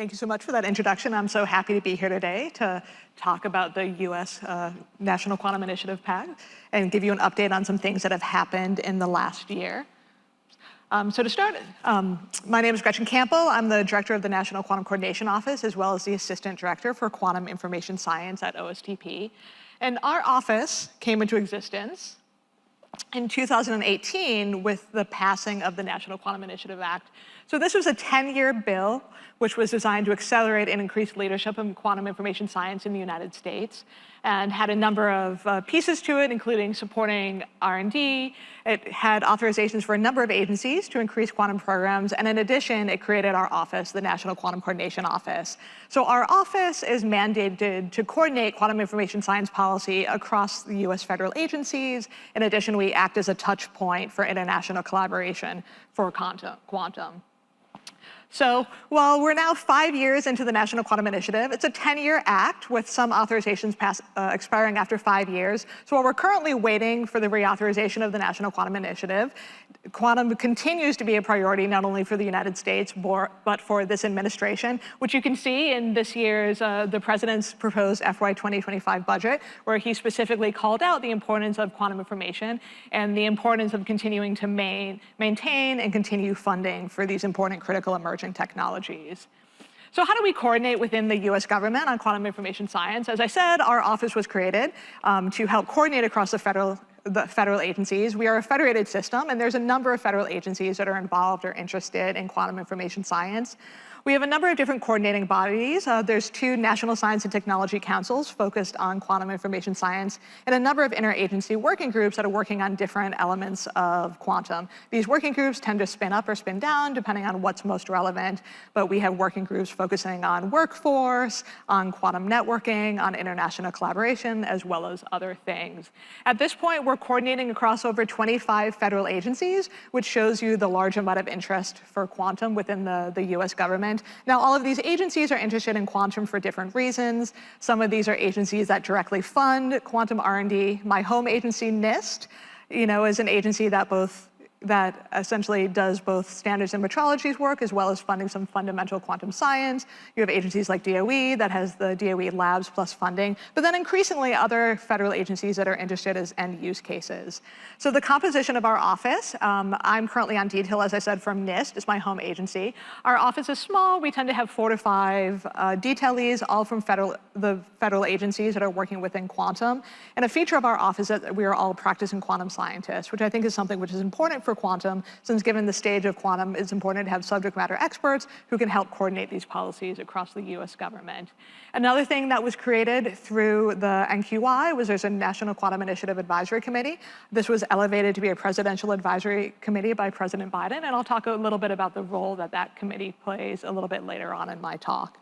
Thank you so much for that introduction. I'm so happy to be here today to talk about the US National Quantum Initiative PAC and give you an update on some things that have happened in the last year. So to start, my name is Gretchen Campbell. I'm the director of the National Quantum Coordination Office, as well as the assistant director for quantum information science at OSTP. And our office came into existence in 2018 with the passing of the National Quantum Initiative Act. So this was a 10-year bill which was designed to accelerate and increase leadership in quantum information science in the United States, and had a number of pieces to it, including supporting R&D. It had authorizations for a number of agencies to increase quantum programs, and in addition, it created our office, the National Quantum Coordination Office. So our office is mandated to coordinate quantum information science policy across the US federal agencies. In addition, we act as a touch point for international collaboration for quantum. So while we're now 5 years into the National Quantum Initiative, it's a 10-year act with some authorizations expiring after 5 years. So while we're currently waiting for the reauthorization of the National Quantum Initiative, quantum continues to be a priority not only for the United States, but for this administration, which you can see in this year's, the president's proposed FY 2025 budget, where he specifically called out the importance of quantum information and the importance of continuing to maintain and continue funding for these important critical emerging technologies. So how do we coordinate within the US government on quantum information science? As I said, our office was created to help coordinate across the federal agencies. We are a federated system, and there's a number of federal agencies that are involved or interested in quantum information science. We have a number of different coordinating bodies. There's 2 National Science and Technology Councils focused on quantum information science, and a number of interagency working groups that are working on different elements of quantum. These working groups tend to spin up or spin down depending on what's most relevant, but we have working groups focusing on workforce, on quantum networking, on international collaboration, as well as other things. At this point, we're coordinating across over 25 federal agencies, which shows you the large amount of interest for quantum within the US government. Now, all of these agencies are interested in quantum for different reasons. Some of these are agencies that directly fund quantum R&D. My home agency, NIST, is an agency that essentially does both standards and metrologies work, as well as funding some fundamental quantum science. You have agencies like DOE that has the DOE Labs plus funding, but then increasingly other federal agencies that are interested as end use cases. So the composition of our office, I'm currently on detail, as I said, from NIST, it's my home agency. Our office is small. We tend to have 4 to 5 detailees, all from the federal agencies that are working within quantum. And a feature of our office is that we are all practicing quantum scientists, which I think is something which is important for quantum, since given the stage of quantum, it's important to have subject matter experts who can help coordinate these policies across the US government. Another thing that was created through the NQI was there's a National Quantum Initiative Advisory Committee. This was elevated to be a presidential advisory committee by President Biden, and I'll talk a little bit about the role that committee plays a little bit later on in my talk.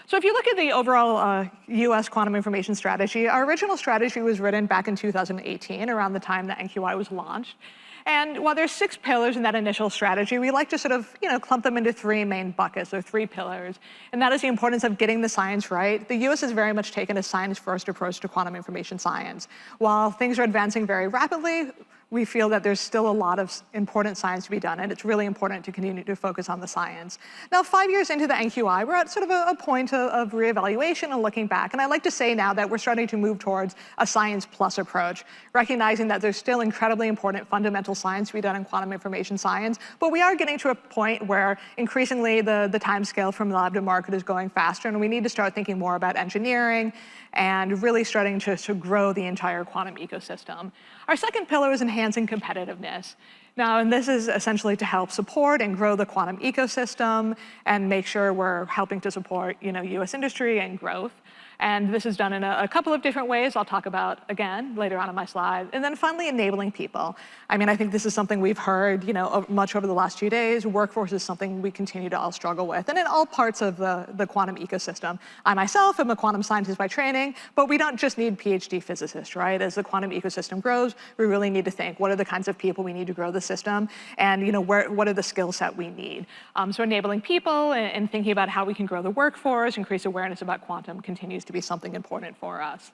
So if you look at the overall US quantum information strategy, our original strategy was written back in 2018, around the time that NQI was launched. And while there's 6 pillars in that initial strategy, we like to sort of, clump them into 3 main buckets, or 3 pillars. And that is the importance of getting the science right. The US has very much taken a science-first approach to quantum information science. While things are advancing very rapidly, we feel that there's still a lot of important science to be done, and it's really important to continue to focus on the science. Now, 5 years into the NQI, we're at sort of a point of reevaluation and looking back, and I like to say now that we're starting to move towards a science plus approach, recognizing that there's still incredibly important fundamental science to be done in quantum information science, but we are getting to a point where increasingly the time scale from lab to market is going faster, and we need to start thinking more about engineering and really starting to grow the entire quantum ecosystem. Our second pillar is enhancing competitiveness. Now, and this is essentially to help support and grow the quantum ecosystem and make sure we're helping to support, US industry and growth. And this is done in a couple of different ways I'll talk about, again, later on in my slide. And then finally, enabling people. I think this is something we've heard much over the last few days. Workforce is something we continue to all struggle with, and in all parts of the quantum ecosystem. I myself am a quantum scientist by training, but we don't just need PhD physicists, right? As the quantum ecosystem grows, we really need to think, what are the kinds of people we need to grow the system? And what are the skill set we need? So enabling people and thinking about how we can grow the workforce, increase awareness about quantum continues to be something important for us.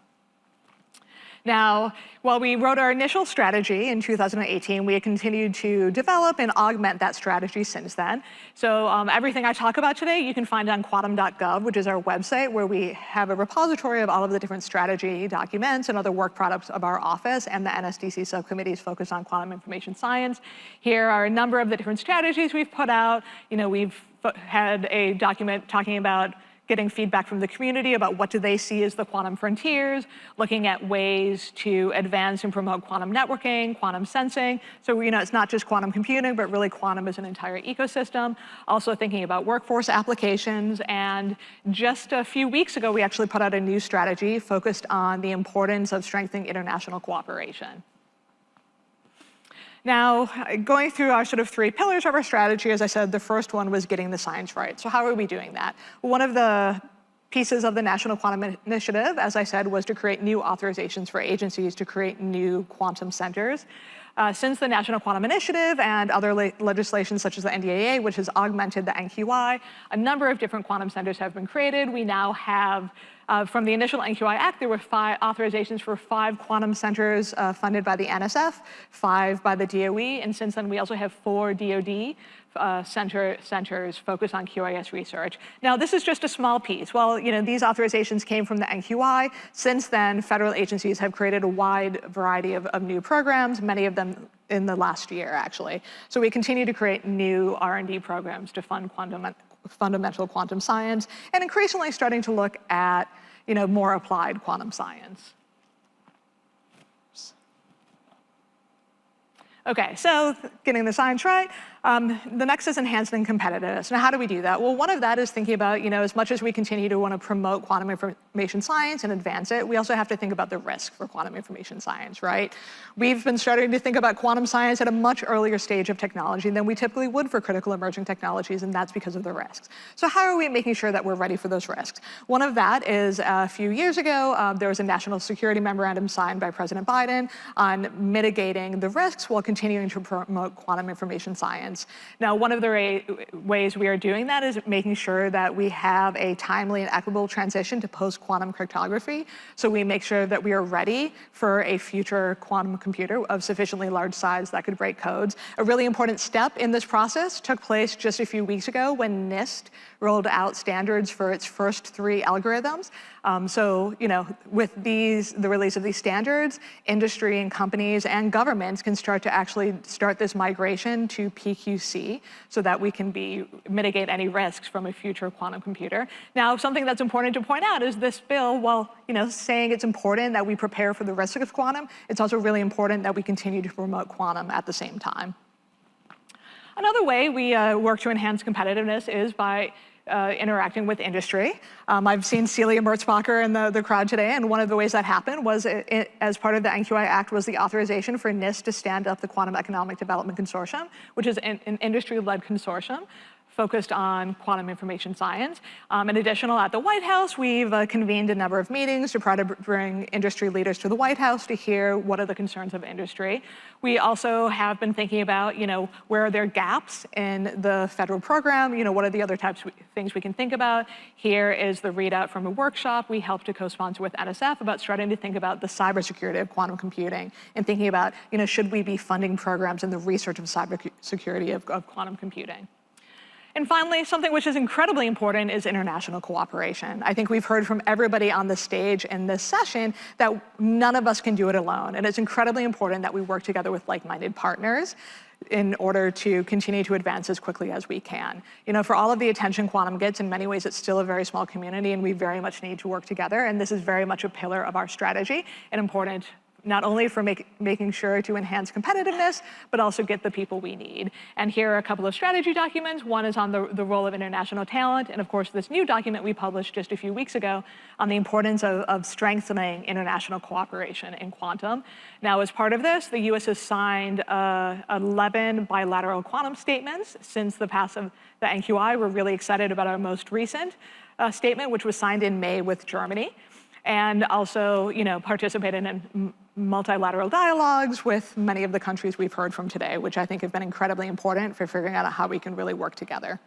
Now, while we wrote our initial strategy in 2018, we have continued to develop and augment that strategy since then. So everything I talk about today, you can find on quantum.gov, which is our website, where we have a repository of all of the different strategy documents and other work products of our office and the NSDC subcommittees focused on quantum information science. Here are a number of the different strategies we've put out. We've had a document talking about getting feedback from the community about what do they see as the quantum frontiers, looking at ways to advance and promote quantum networking, quantum sensing. So it's not just quantum computing, but really quantum as an entire ecosystem. Also thinking about workforce applications. And just a few weeks ago, we actually put out a new strategy focused on the importance of strengthening international cooperation. Now, going through our sort of 3 pillars of our strategy, as I said, the first one was getting the science right. So how are we doing that? One of the pieces of the National Quantum Initiative, as I said, was to create new authorizations for agencies to create new quantum centers. Since the National Quantum Initiative and other legislation such as the NDAA, which has augmented the NQI, a number of different quantum centers have been created. We now have, from the initial NQI Act, there were 5 authorizations for 5 quantum centers funded by the NSF, 5 by the DOE, and since then we also have 4 DoD centers focused on QIS research. Now, this is just a small piece. Well, these authorizations came from the NQI. Since then, federal agencies have created a wide variety of new programs, many of them in the last year, actually. So we continue to create new R&D programs to fund fundamental quantum science, and increasingly starting to look at more applied quantum science. Okay, so getting the science right. The next is enhancing competitiveness. Now, how do we do that? Well, one of that is thinking about, as much as we continue to want to promote quantum information science and advance it, we also have to think about the risk for quantum information science, right? We've been starting to think about quantum science at a much earlier stage of technology than we typically would for critical emerging technologies, and that's because of the risks. So how are we making sure that we're ready for those risks? One of that is a few years ago, there was a national security memorandum signed by President Biden on mitigating the risks while continuing to promote quantum information science. Now, one of the ways we are doing that is making sure that we have a timely and equitable transition to post-quantum cryptography. So we make sure that we are ready for a future quantum computer of sufficiently large size that could break codes. A really important step in this process took place just a few weeks ago when NIST rolled out standards for its first 3 algorithms. With the release of these standards, industry and companies and governments can start to actually start this migration to PQC so that we can mitigate any risks from a future quantum computer. Now, something that's important to point out is this bill, while saying it's important that we prepare for the risk of quantum, it's also really important that we continue to promote quantum at the same time. Another way we work to enhance competitiveness is by interacting with industry. I've seen Celia Merzbacher in the crowd today, and one of the ways that happened was, as part of the NQI Act, was the authorization for NIST to stand up the Quantum Economic Development Consortium, which is an industry-led consortium focused on quantum information science. In addition, at the White House, we've convened a number of meetings to try to bring industry leaders to the White House to hear what are the concerns of industry. We also have been thinking about, where are there gaps in the federal program? What are the other types of things we can think about? Here is the readout from a workshop we helped to co-sponsor with NSF about starting to think about the cybersecurity of quantum computing and thinking about, should we be funding programs in the research of cybersecurity of quantum computing? And finally, something which is incredibly important is international cooperation. I think we've heard from everybody on the stage in this session that none of us can do it alone. And it's incredibly important that we work together with like-minded partners in order to continue to advance as quickly as we can. For all of the attention quantum gets, in many ways, it's still a very small community, and we very much need to work together. And this is very much a pillar of our strategy and important not only for making sure to enhance competitiveness, but also get the people we need. And here are a couple of strategy documents. One is on the role of international talent, and of course, this new document we published just a few weeks ago on the importance of strengthening international cooperation in quantum. Now, as part of this, the US has signed 11 bilateral quantum statements since the pass of the NQI. We're really excited about our most recent statement, which was signed in May with Germany, and also participated in multilateral dialogues with many of the countries we've heard from today, which I think have been incredibly important for figuring out how we can really work together.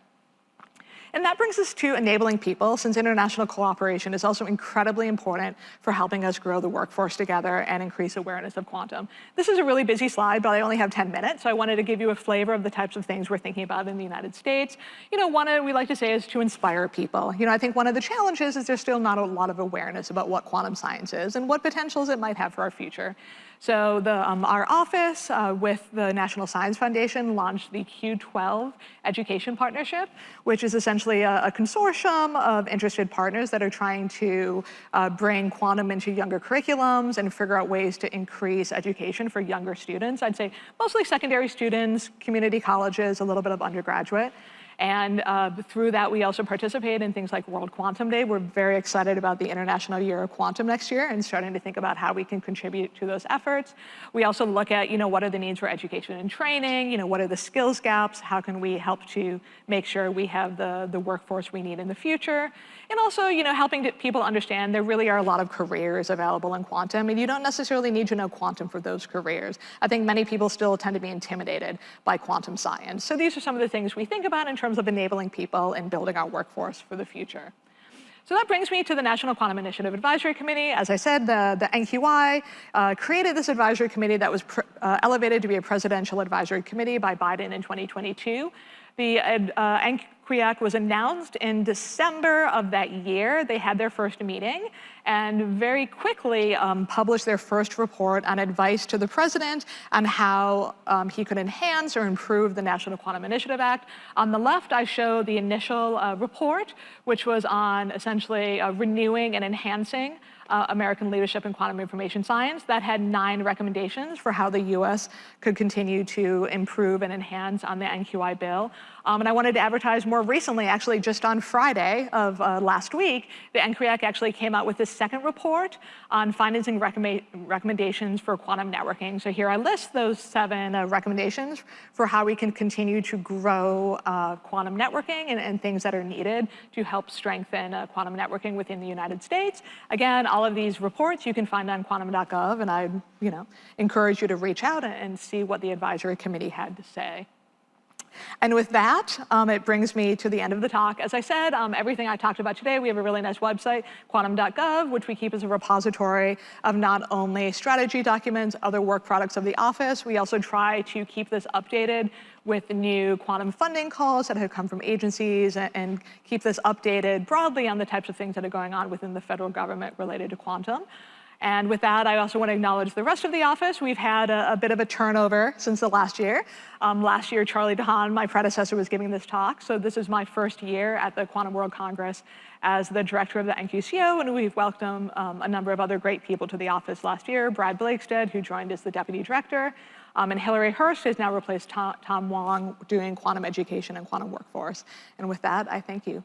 And that brings us to enabling people, since international cooperation is also incredibly important for helping us grow the workforce together and increase awareness of quantum. This is a really busy slide, but I only have 10 minutes, so I wanted to give you a flavor of the types of things we're thinking about in the United States. One we like to say is to inspire people. I think one of the challenges is there's still not a lot of awareness about what quantum science is and what potentials it might have for our future. So our office with the National Science Foundation launched the Q12 Education Partnership, which is essentially a consortium of interested partners that are trying to bring quantum into younger curriculums and figure out ways to increase education for younger students. I'd say mostly secondary students, community colleges, a little bit of undergraduate. And through that, we also participate in things like World Quantum Day. We're very excited about the International Year of Quantum next year and starting to think about how we can contribute to those efforts. We also look at, what are the needs for education and training? What are the skills gaps? How can we help to make sure we have the workforce we need in the future? And also, helping people understand there really are a lot of careers available in quantum, and you don't necessarily need to know quantum for those careers. I think many people still tend to be intimidated by quantum science. So these are some of the things we think about in terms of enabling people and building our workforce for the future. So that brings me to the National Quantum Initiative Advisory Committee. As I said, the NQI created this advisory committee that was elevated to be a presidential advisory committee by Biden in 2022. The NQIAC was announced in December of that year. They had their first meeting and very quickly published their first report on advice to the president on how he could enhance or improve the National Quantum Initiative Act. On the left, I show the initial report, which was on essentially renewing and enhancing American leadership in quantum information science. That had 9 recommendations for how the US could continue to improve and enhance on the NQI bill. And I wanted to advertise more recently, actually just on Friday of last week, the NQIAC actually came out with this second report on findings and recommendations for quantum networking. So here I list those 7 recommendations for how we can continue to grow quantum networking and things that are needed to help strengthen quantum networking within the United States. Again, all of these reports you can find on quantum.gov, and I encourage you to reach out and see what the advisory committee had to say. And with that, it brings me to the end of the talk. As I said, everything I talked about today, we have a really nice website, quantum.gov, which we keep as a repository of not only strategy documents, other work products of the office. We also try to keep this updated with the new quantum funding calls that have come from agencies and keep this updated broadly on the types of things that are going on within the federal government related to quantum. And with that, I also want to acknowledge the rest of the office. We've had a bit of a turnover since the last year. Last year, Charlie DeHaan, my predecessor, was giving this talk. So this is my first year at the Quantum World Congress as the director of the NQCO, and we've welcomed a number of other great people to the office last year. Brad Blakestead, who joined as the deputy director, and Hillary Hurst has now replaced Tom Wong doing quantum education and quantum workforce. And with that, I thank you.